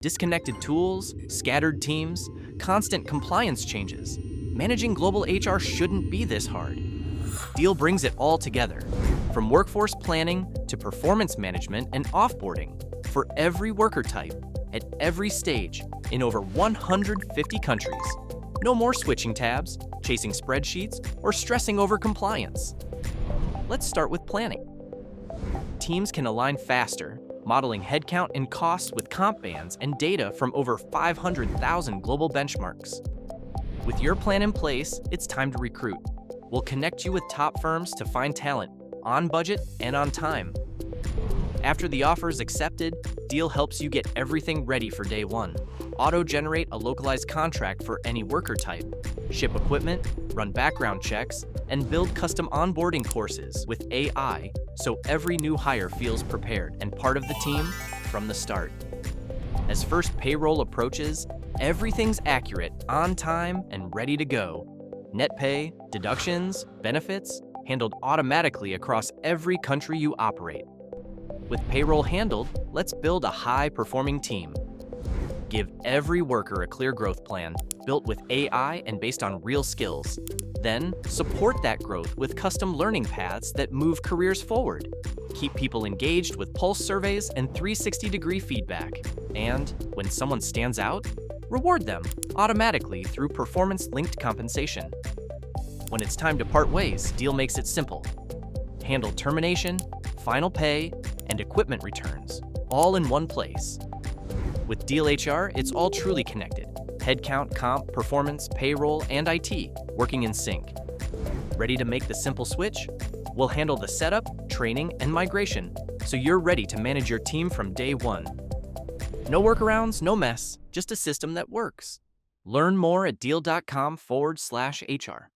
Disconnected tools, scattered teams, constant compliance changes. Managing global HR shouldn't be this hard. Deel brings it all together, from workforce planning to performance management and offboarding, for every worker type, at every stage, in over 150 countries. No more switching tabs, chasing spreadsheets, or stressing over compliance. Let's start with planning. Teams can align faster, modeling headcount and costs with comp bands and data from over 500,000 global benchmarks. With your plan in place, it's time to recruit. We'll connect you with top firms to find talent, on budget and on time. After the offer is accepted, Deel helps you get everything ready for day one. Auto-generate a localized contract for any worker type, ship equipment, run background checks, and build custom onboarding courses with AI so every new hire feels prepared and part of the team from the start. As first payroll approaches, everything's accurate, on time, and ready to go. Net pay, deductions, benefits, handled automatically across every country you operate. With payroll handled, let's build a high-performing team. Give every worker a clear growth plan, built with AI and based on real skills. Then, support that growth with custom learning paths that move careers forward. Keep people engaged with pulse surveys and 360-degree feedback. And, when someone stands out, reward them automatically through performance-linked compensation. When it's time to part ways, Deel makes it simple. Handle termination, final pay, and equipment returns, all in one place. With Deel HR, it's all truly connected. Headcount, comp, performance, payroll, and IT working in sync. Ready to make the simple switch? We'll handle the setup, training, and migration, so you're ready to manage your team from day one. No workarounds, no mess, just a system that works. Learn more at deel.com/HR.